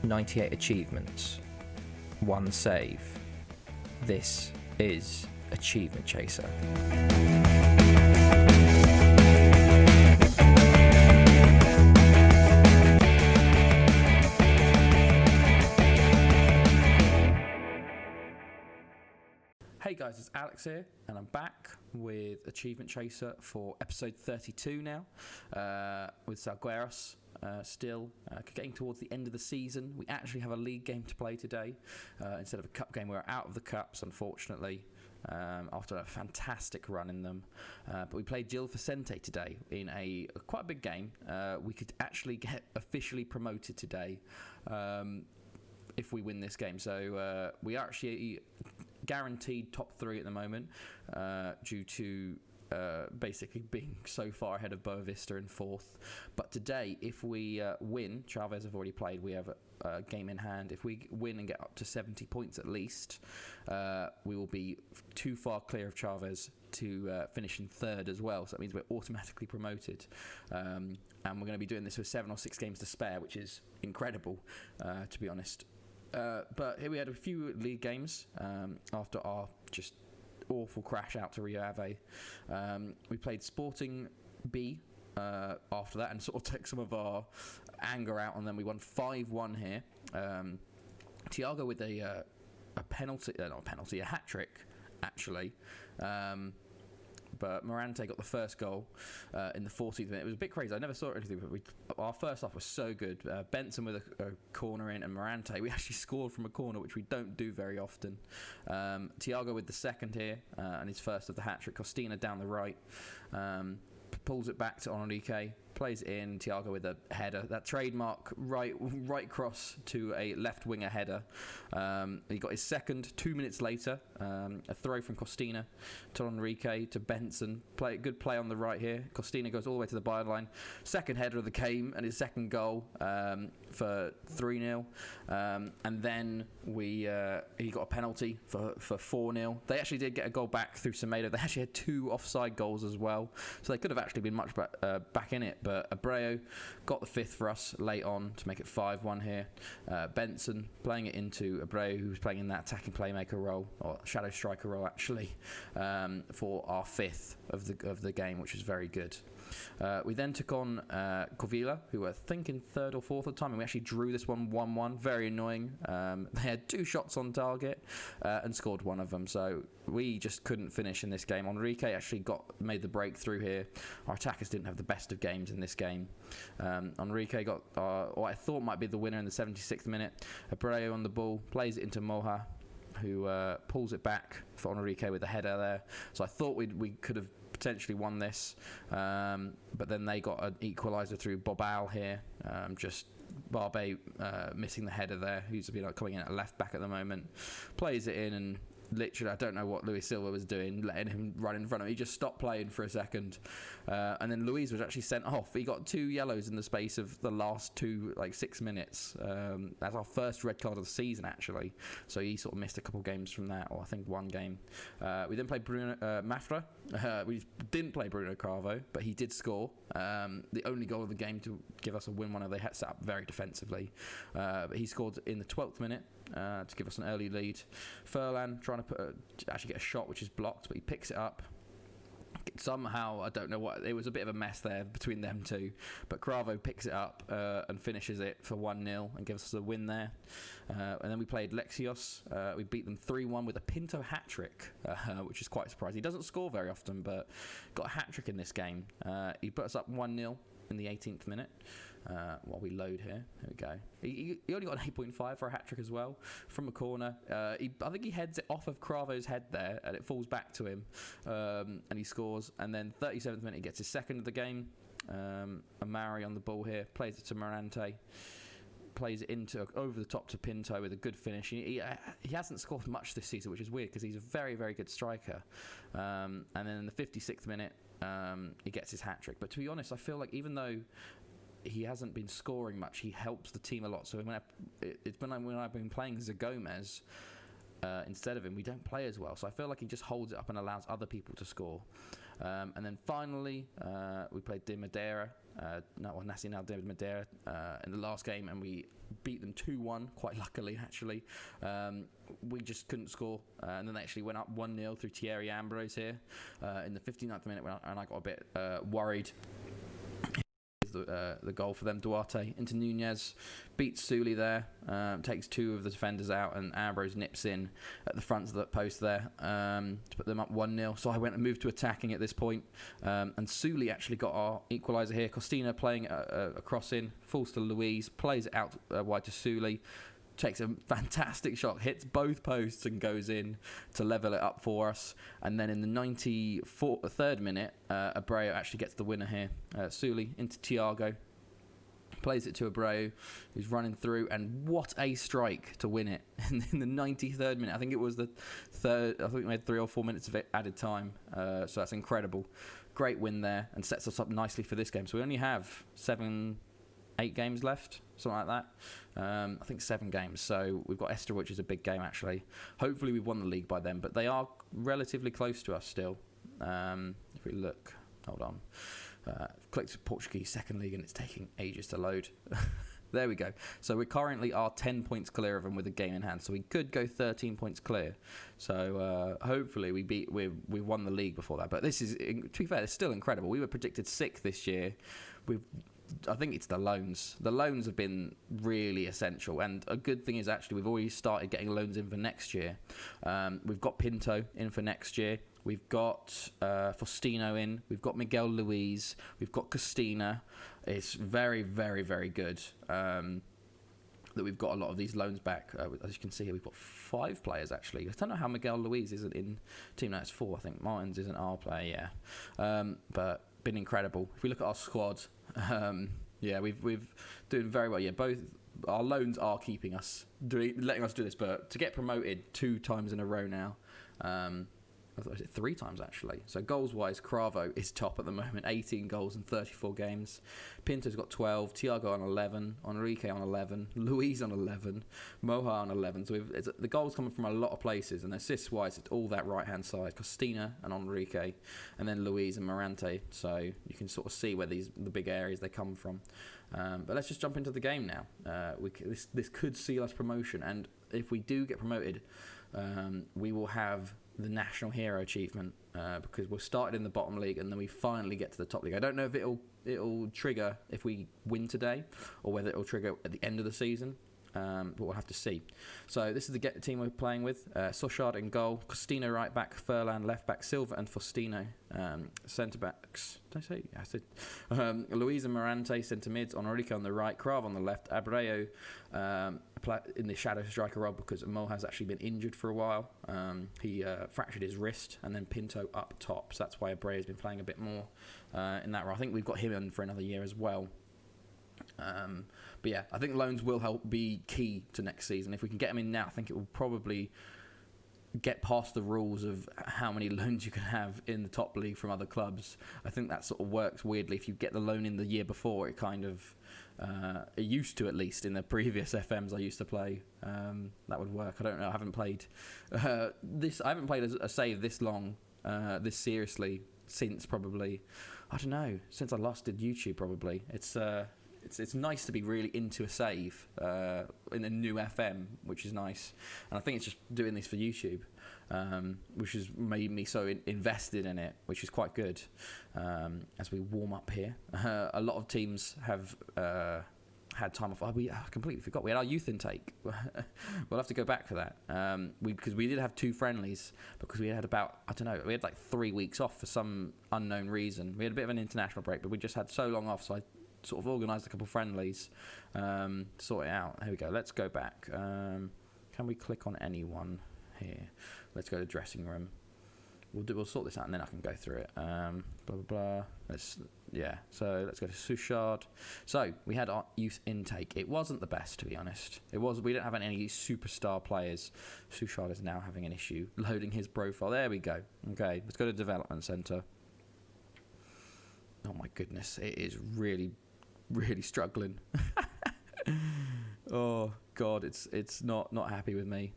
98 achievements, 1 save. This is Achievement Chaser. Hey guys, it's Alex here, and I'm back with Achievement Chaser for episode 32 now, with Salgueiros. Still getting towards the end of the season. We actually have a league game to play today instead of a cup game. We're out of the cups, unfortunately, after a fantastic run in them. But we played Gil Vicente today in a quite a big game. We could actually get officially promoted today if we win this game. So we are actually guaranteed top 3 at the moment due to basically being so far ahead of Boa Vista in 4th. But today, if we win, Chavez have already played, we have a game in hand. If we win and get up to 70 points at least, we will be too far clear of Chavez to finish in 3rd as well. So that means we're automatically promoted. And we're going to be doing this with 7 or 6 games to spare, which is incredible, to be honest. But here we had a few league games after our just awful crash out to Rio Ave. We played Sporting B after that and sort of took some of our anger out on them. We won 5-1 here. Thiago with a penalty, not a penalty, a hat-trick, actually. But Morante got the first goal in the 14th minute. It was a bit crazy. I never saw anything, but our first half was so good. Benson with a corner in, and Morante, we actually scored from a corner, which we don't do very often. Thiago with the second here, and his first of the hat-trick. Costina down the right. Pulls it back to Enrique, plays it in. Thiago with a header, that trademark right cross to a left winger header. He got his second 2 minutes later, a throw from Costina to Enrique to Benson. Good play on the right here. Costina goes all the way to the byline. Second header of the game and his second goal for 3-0. And then he got a penalty for 4-0. They actually did get a goal back through Semedo. They actually had 2 offside goals as well, so they could have actually been much back in it. But Abreu got the 5th for us late on to make it 5-1 here. Benson playing it into Abreu, who was playing in that attacking playmaker role, or shadow striker role actually, for our 5th of the game, which was very good. We then took on Covila, who were thinking 3rd or 4th at the time, and we actually drew this one 1-1. Very annoying. They had 2 shots on target and scored one of them, so we just couldn't finish in this game. Enrique actually made the breakthrough here. Our attackers didn't have the best of games in this game. Enrique got what I thought might be the winner in the 76th minute. Abreu on the ball, plays it into Moja, who pulls it back for Enrique with the header there. So I thought we could have potentially won this, but then they got an equaliser through Bobal here. Just Barbe missing the header there, who's coming in at left back at the moment. Plays it in, and literally, I don't know what Luis Silva was doing, letting him run in front of him. He just stopped playing for a second. And then Luis was actually sent off. He got 2 yellows in the space of the last 6 minutes. That's our first red card of the season, actually. So he sort of missed a couple of games from that, or I think 1 game. We then played Bruno Mafra. We didn't play Bruno Cravo, but he did score. The only goal of the game to give us a win. They had set up very defensively. But he scored in the 12th minute to give us an early lead. Furlan trying to actually get a shot, which is blocked, but he picks it up. Somehow, I don't know what, it was a bit of a mess there between them two, but Cravo picks it up and finishes it for 1-0 and gives us a win there. And then we played Lexios. We beat them 3-1 with a Pinto hat-trick, which is quite surprising. He doesn't score very often, but got a hat-trick in this game. He put us up 1-0 in the 18th minute. While we load here we go. He only got an 8.5 for a hat-trick as well from a corner. I think he heads it off of Cravo's head there, and it falls back to him, and he scores. And then 37th minute, he gets his second of the game. Amari on the ball here, plays it to Morante, plays it over the top to Pinto with a good finish. He hasn't scored much this season, which is weird because he's a very, very good striker. And then in the 56th minute, he gets his hat-trick. But to be honest, I feel like even though he hasn't been scoring much, he helps the team a lot. So when I've been playing Zagomez, instead of him, we don't play as well. So I feel like he just holds it up and allows other people to score. And then finally, we played De Madeira, Nacional de Madeira, in the last game, and we beat them 2-1, quite luckily, actually. We just couldn't score, and then they actually went up 1-0 through Thierry Ambrose here in the 59th minute, and I got a bit worried. The goal for them, Duarte into Nunez, beats Souley there, takes two of the defenders out, and Ambrose nips in at the front of the post there to put them up 1-0. So I went and moved to attacking at this point, and Souley actually got our equaliser here. Costina playing a cross in, falls to Luiz, plays it out wide to Souley, takes a fantastic shot, hits both posts and goes in to level it up for us. And then in the 93rd minute, Abreu actually gets the winner here. Souley into Thiago, plays it to Abreu, who's running through, and what a strike to win it in the 93rd minute. I think it was the third. I think we had 3 or 4 minutes of added time, so that's incredible. Great win there, and sets us up nicely for this game. So we only have 8 games left, something like that. I think 7 games. So we've got Esther, which is a big game, actually. Hopefully we've won the league by then, but they are relatively close to us still. If we look, hold on. Clicked Portuguese second league, and it's taking ages to load. There we go. So we currently are 10 points clear of them with a game in hand. So we could go 13 points clear. So hopefully we won the league before that. But this is, to be fair, it's still incredible. We were predicted 6th this year. I think it's the loans. The loans have been really essential, and a good thing is actually we've already started getting loans in for next year. We've got Pinto in for next year. We've got Faustino in. We've got Miguel Luiz. We've got Costina. It's very, very, very good that we've got a lot of these loans back. As you can see here, we've got 5 players actually. I don't know how Miguel Luiz isn't in team. No, it's 4. I think Martins isn't our player. Yeah, but been incredible. If we look at our squad. Yeah, we've doing very well. Yeah, both our loans are keeping us letting us do this, but to get promoted 2 times in a row now, I thought I said 3 times actually. So goals wise, Cravo is top at the moment, 18 goals in 34 games. Pinto's got 12, Thiago on 11, Enrique on 11, Luiz on 11, Moha on 11. So the goals coming from a lot of places, and assists wise, it's all that right hand side, Costina and Enrique, and then Luiz and Morante. So you can sort of see where the big areas they come from. But let's just jump into the game now. This could seal us promotion, and if we do get promoted, we will have the national hero achievement because we're started in the bottom league and then we finally get to the top league. I don't know if it'll trigger if we win today or whether it'll trigger at the end of the season, but we'll have to see. So this is the team we're playing with. Sochard in goal, Costina right back, Furlan left back, Silva and Faustino centre backs. Did I say? Yeah, I said. Luiz and Morante centre mids, Enrique on the right, Krav on the left, Abreu in the shadow striker role because Mo has actually been injured for a while. He fractured his wrist, and then Pinto up top. So that's why Abreu has been playing a bit more in that role. I think we've got him in for another year as well. But yeah, I think loans will help be key to next season. If we can get them in now, I think it will probably get past the rules of how many loans you can have in the top league from other clubs. I think that sort of works weirdly. If you get the loan in the year before, it kind of it used to, at least in the previous FMs I used to play, that would work. I don't know. I haven't played this. I haven't played a save this long, this seriously since probably, I don't know, since I last did YouTube. Probably it's nice to be really into a save in a new FM, which is nice. And I think it's just doing this for YouTube, which has made me so invested in it, which is quite good. As we warm up here, a lot of teams have had time off. I completely forgot. We had our youth intake. We'll have to go back for that. Because we did have 2 friendlies, because we had about, I don't know, we had like 3 weeks off for some unknown reason. We had a bit of an international break, but we just had so long off, so I sort of organised a couple of friendlies to sort it out. Here we go. Let's go back. Can we click on anyone here? Let's go to dressing room. We'll sort this out and then I can go through it. Blah blah blah. So let's go to Sushard. So we had our youth intake. It wasn't the best, to be honest. We don't have any superstar players. Sushard is now having an issue loading his profile. There we go. Okay, let's go to development centre. Oh my goodness, it is really struggling. Oh god, it's not happy with me.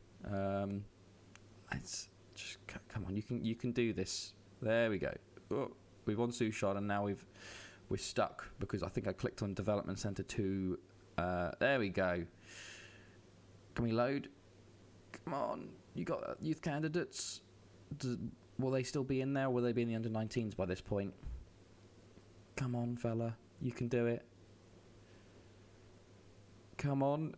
It's just come on. You can do this. There we go. Oh, we've won Sushard, and now we're stuck because I think I clicked on Development Centre 2. There we go. Can we load? Come on. You got youth candidates. Will they still be in there? Or will they be in the under-19s by this point? Come on, fella. You can do it. Come on.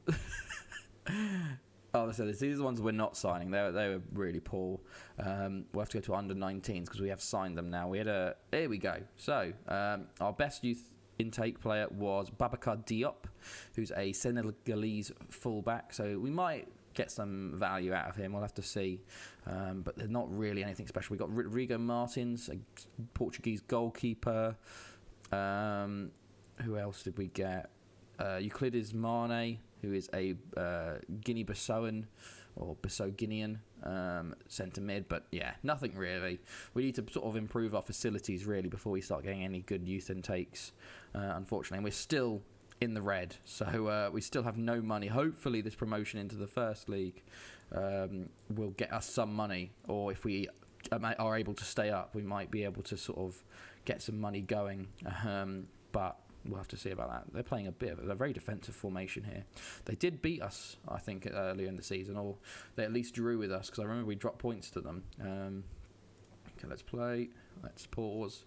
Oh, so these are the ones we're not signing. They were really poor. We'll have to go to under-19s because we have signed them now. Here we go. So our best youth intake player was Babacar Diop, who's a Senegalese fullback. So we might get some value out of him. We'll have to see. But there's not really anything special. We got Rodrigo Martins, a Portuguese goalkeeper. Who else did we get? Euclides Mane, who is a Guinea-Bissauan or Bissau-Guinean centre mid, but yeah, nothing really. We need to sort of improve our facilities really before we start getting any good youth intakes, unfortunately. And we're still in the red, so we still have no money. Hopefully this promotion into the First League will get us some money, or if we are able to stay up, we might be able to sort of get some money going, but we'll have to see about that. They're playing a very defensive formation here. They did beat us, I think, earlier in the season, or they at least drew with us, because I remember we dropped points to them. Okay, let's play. Let's pause.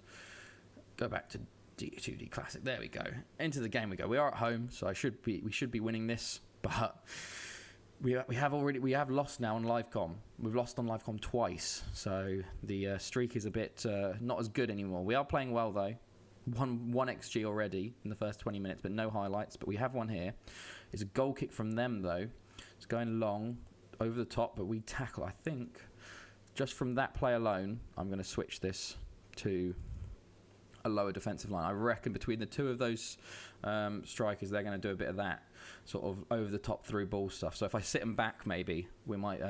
Go back to 2D Classic. There we go. Into the game we go. We are at home, so we should be winning this, but we have lost now on Livecom. We've lost on Livecom twice, so the streak is a bit not as good anymore. We are playing well though. One XG already in the first 20 minutes, but no highlights. But we have one here. It's a goal kick from them, though. It's going long, over the top, but we tackle. I think just from that play alone, I'm going to switch this to a lower defensive line. I reckon between the two of those strikers, they're going to do a bit of that sort of over-the-top through ball stuff. So if I sit them back, maybe, we might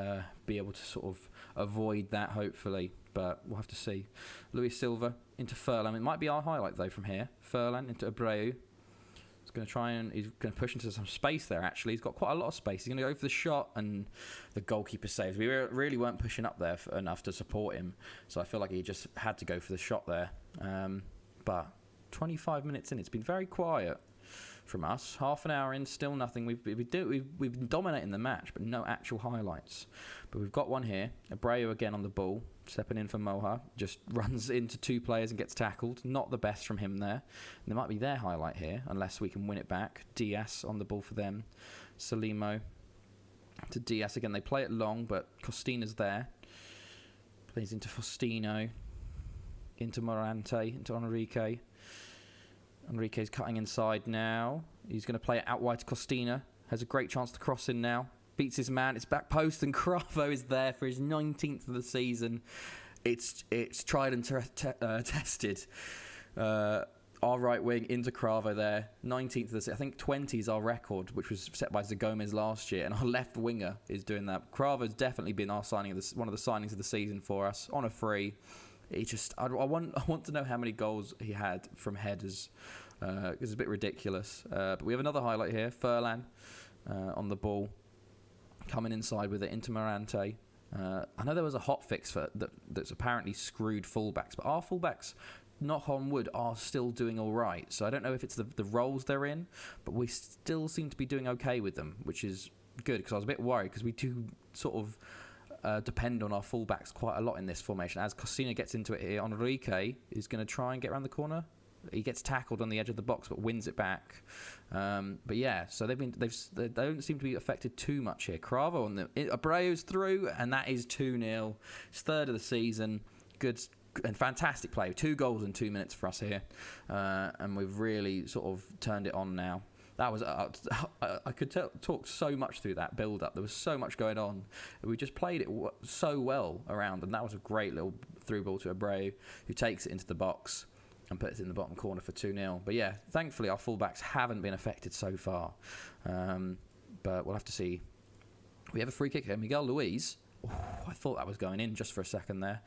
be able to sort of avoid that, hopefully. But we'll have to see. Luis Silva into Furlan. It might be our highlight, though, from here. Furlan into Abreu. He's going to push into some space there, actually. He's got quite a lot of space. He's going to go for the shot, and the goalkeeper saves. We really weren't pushing up there enough to support him. So I feel like he just had to go for the shot there. But 25 minutes in, it's been very quiet from us. Half an hour in, still nothing. We've been dominating the match, but no actual highlights. But we've got one here. Abreu again on the ball, stepping in for Moha. Just runs into two players and gets tackled. Not the best from him there. And there might be their highlight here, unless we can win it back. Diaz on the ball for them. Salimo to Diaz again. They play it long, but Costina's there. Plays into Faustino. Into Morante. Into Enrique. Enrique's cutting inside now. He's going to play it out wide to Costina. Has a great chance to cross in now. Beats his man. It's back post, and Cravo is there for his 19th of the season. It's tried and tested. Our right wing into Cravo there. 19th of the season. I think 20 is our record, which was set by Zagomez last year. And our left winger is doing that. Cravo's definitely been our signing of one of the signings of the season for us on a free. I want to know how many goals he had from headers. It's a bit ridiculous. But we have another highlight here. Furlan on the ball, coming inside with it into Morante. I know there was a hot fix that's apparently screwed fullbacks, but our fullbacks, knock on wood, are still doing all right. So I don't know if it's the roles they're in, but we still seem to be doing okay with them, which is good, because I was a bit worried, because we do sort of depend on our fullbacks quite a lot in this formation. As Costina gets into it here, Enrique is going to try and get around the corner. He gets tackled on the edge of the box, but wins it back. But yeah, so they don't seem to be affected too much here. Cravo on the Abreu's through, and that is 2-0. It's third of the season. Good and fantastic play. 2 goals in 2 minutes for us here, and we've really sort of turned it on now. That was I could talk so much through that build-up. There was so much going on. We just played it so well around, and that was a great little through ball to Abreu, who takes it into the box and puts it in the bottom corner for 2-0. But yeah, thankfully our fullbacks haven't been affected so far. But we'll have to see. We have a free kick here. Miguel Luis. Oh, I thought that was going in just for a second there.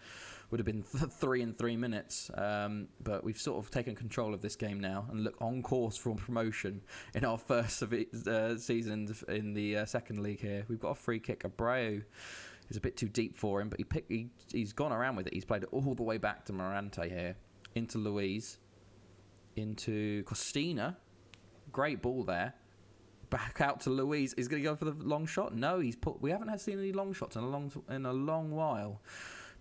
Would have been 3 in 3 minutes. But we've sort of taken control of this game now and look on course for promotion in our first season in the second league here. We've got a free kick. Abreu is a bit too deep for him, but he's gone around with it. He's played it all the way back to Morante here, into Luiz, into Costina. Great ball there. Back out to Luiz. He's going to go for the long shot. No, we haven't seen any long shots in a long while.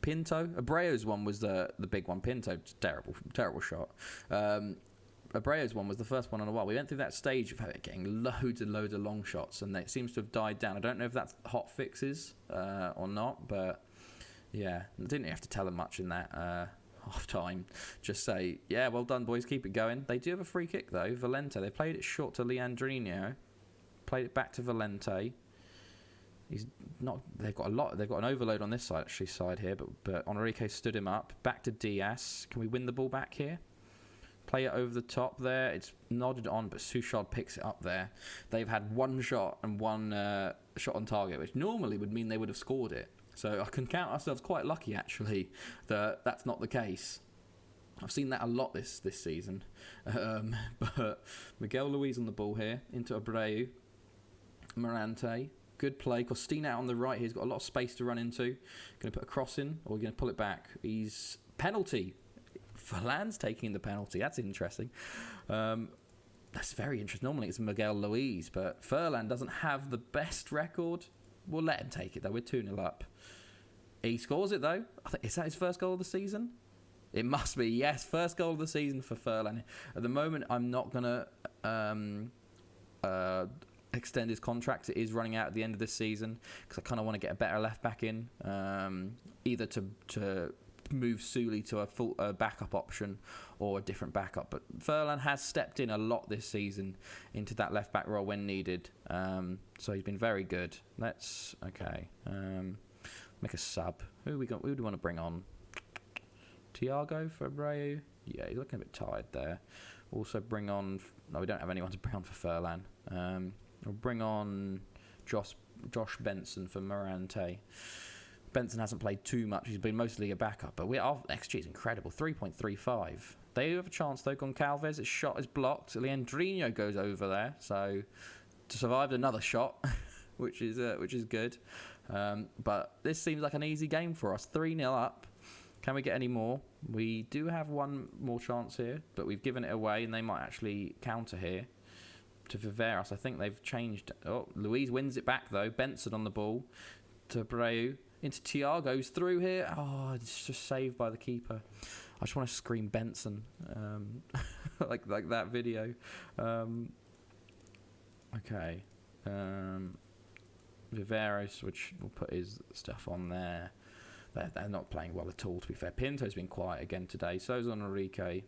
Pinto, Abreu's one was the big one. Pinto, terrible shot. Abreu's one was the first one in a while. We went through that stage of getting loads and loads of long shots, and it seems to have died down. I don't know if that's hot fixes or not, but yeah, I didn't have to tell them much in that half time. Just say, yeah, well done, boys, keep it going. They do have a free kick though. Valente, they played it short to Leandrinho, played it back to Valente. He's not. They've got an overload on this side here, but Enrique stood him up. Back to Diaz. Can we win the ball back here? Play it over the top there. It's nodded on, but Souchard picks it up there. They've had one shot and one shot on target, which normally would mean they would have scored it. So I can count ourselves quite lucky, actually, that that's not the case. I've seen that a lot this season. But Miguel Luiz on the ball here, into Abreu. Morante. Good play. Costina out on the right here. He's got a lot of space to run into. Going to put a cross in, or going to pull it back. He's penalty. Forlan's taking the penalty. That's interesting. That's very interesting. Normally it's Miguel Luiz, but Furlan doesn't have the best record. We'll let him take it, though. We're 2-0 up. He scores it, though. Is that his first goal of the season? It must be. Yes, first goal of the season for Furlan. At the moment, I'm not going to extend his contract. It is running out at the end of this season because I kind of want to get a better left back in, either to move Suli to a backup option or a different backup. But Furlan has stepped in a lot this season into that left back role when needed. So he's been very good. Let's make a sub. Who do we want to bring on? Thiago for Abreu? Yeah, he's looking a bit tired there. Also bring on. No, we don't have anyone to bring on for Furlan. We'll bring on Josh Benson for Morante. Benson hasn't played too much. He's been mostly a backup. But our XG is incredible. 3.35. They have a chance, though. Goncalves, his shot is blocked. Leandrinho goes over there. So, survived another shot, which is good. But this seems like an easy game for us. 3-0 up. Can we get any more? We do have one more chance here, but we've given it away, and they might actually counter here to Viveros. I think they've changed. Oh, Luiz wins it back, though. Benson on the ball to Abreu. Into Thiago's through here. Oh, it's just saved by the keeper. I just want to scream Benson, like that video. Okay. Viveros, which will put his stuff on there. They're not playing well at all, to be fair. Pinto's been quiet again today. So's on Enrique.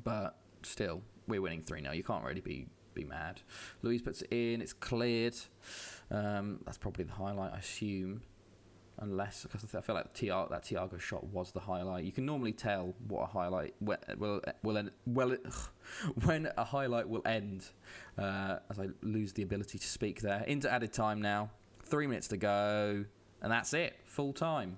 But still, we're winning 3-0. You can't really be mad. Luiz puts it in. It's cleared. That's probably the highlight, I assume. Unless, because I feel like that Thiago shot was the highlight. You can normally tell what a highlight when a highlight will end. As I lose the ability to speak there. Into added time now. 3 minutes to go, and that's it. Full time.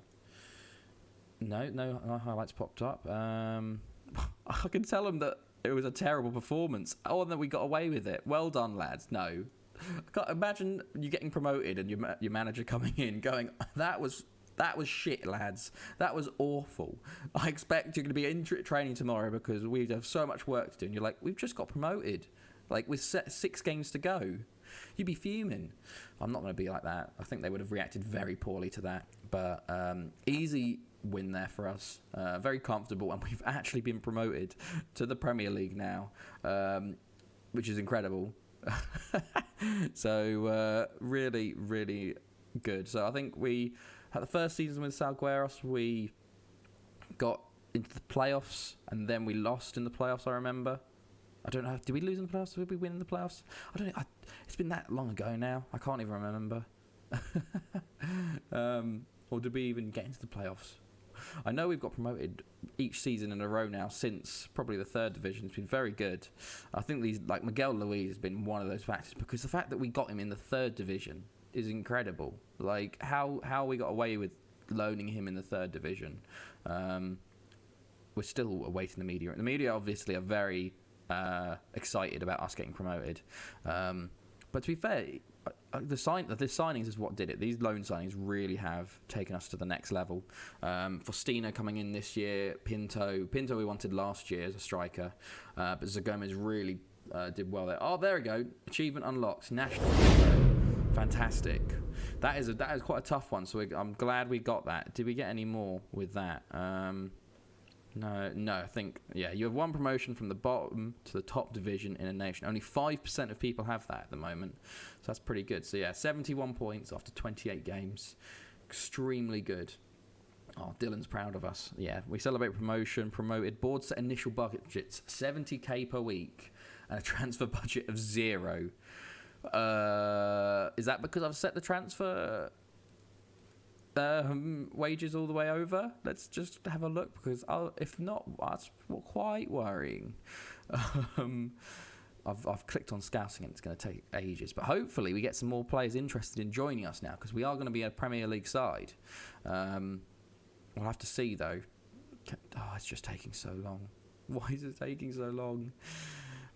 No highlights popped up. I can tell them that it was a terrible performance. Oh, and then we got away with it. Well done, lads. No. I can't imagine you getting promoted and your manager coming in going, that was shit, lads. That was awful. I expect you're going to be in training tomorrow because we have so much work to do. And you're like, we've just got promoted. Like, with 6 games to go. You'd be fuming. I'm not going to be like that. I think they would have reacted very poorly to that. But easy win there for us. Very comfortable. And we've actually been promoted to the Premier League now, which is incredible. So really, really good. So I think we had the first season with Salgueros, we got into the playoffs and then we lost in the playoffs. I remember. I don't know. Did we lose in the playoffs? Did we win in the playoffs? I don't know. It's been that long ago now. I can't even remember. Or did we even get into the playoffs? I know we've got promoted each season in a row now since probably the 3rd division. It's been very good. I think Miguel Luiz has been one of those factors because the fact that we got him in the 3rd division is incredible. Like how we got away with loaning him in the 3rd division. We're still awaiting the media. The media obviously are very excited about us getting promoted. But to be fair, the signings is what did it. These loan signings really have taken us to the next level. Faustino coming in this year, Pinto we wanted last year as a striker, but Zagomez really did well there. Oh, there we go. Achievement unlocked. National hero. Fantastic. That is quite a tough one. So I'm glad we got that. Did we get any more with that? No. I think you have one promotion from the bottom to the top division in a nation. Only 5% of people have that at the moment, so that's pretty good. So 71 points after 28 games, extremely good. Oh, Dylan's proud of us. Yeah, we celebrate promotion. Promoted. Board set initial budgets 70k per week and a transfer budget of 0. Is that because I've set the transfer wages all the way over? Let's just have a look, because if not, that's quite worrying. I've clicked on scouting and it's going to take ages, but hopefully we get some more players interested in joining us now, because we are going to be a Premier League side. We'll have to see though. It's just taking so long. Why is it taking so long?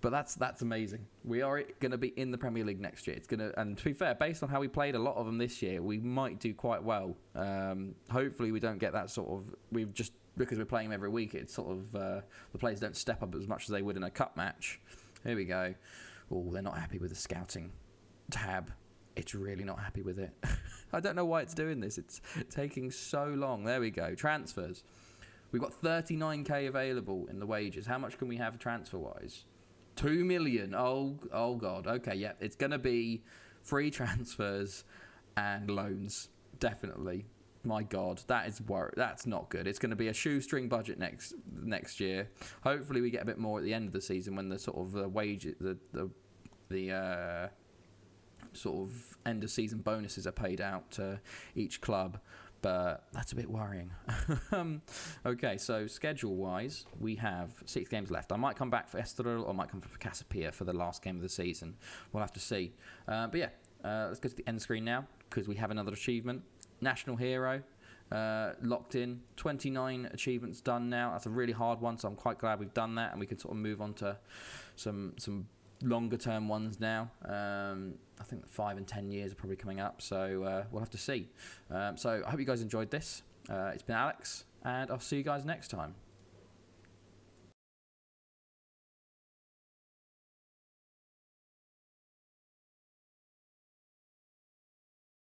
But that's amazing. We are going to be in the Premier League next year. And to be fair, based on how we played a lot of them this year, we might do quite well. Hopefully, we don't get that sort of. Because we're playing them every week, it's sort of the players don't step up as much as they would in a cup match. Here we go. Oh, they're not happy with the scouting tab. It's really not happy with it. I don't know why it's doing this. It's taking so long. There we go. Transfers. We've got 39k available in the wages. How much can we have transfer-wise? 2 million. Oh God. Okay, yeah. It's going to be free transfers and loans. Definitely. My God, that's not good. It's going to be a shoestring budget next year. Hopefully we get a bit more at the end of the season when the sort of wages, the sort of end of season bonuses are paid out to each club. But that's a bit worrying. Okay, so schedule-wise, we have 6 games left. I might come back for Estoril or I might come for Casapia for the last game of the season. We'll have to see. But yeah, let's go to the end screen now, because we have another achievement. National Hero, locked in. 29 achievements done now. That's a really hard one, so I'm quite glad we've done that, and we can sort of move on to some longer-term ones now. I think 5 and 10 years are probably coming up, so we'll have to see. So I hope you guys enjoyed this. It's been Alex, and I'll see you guys next time.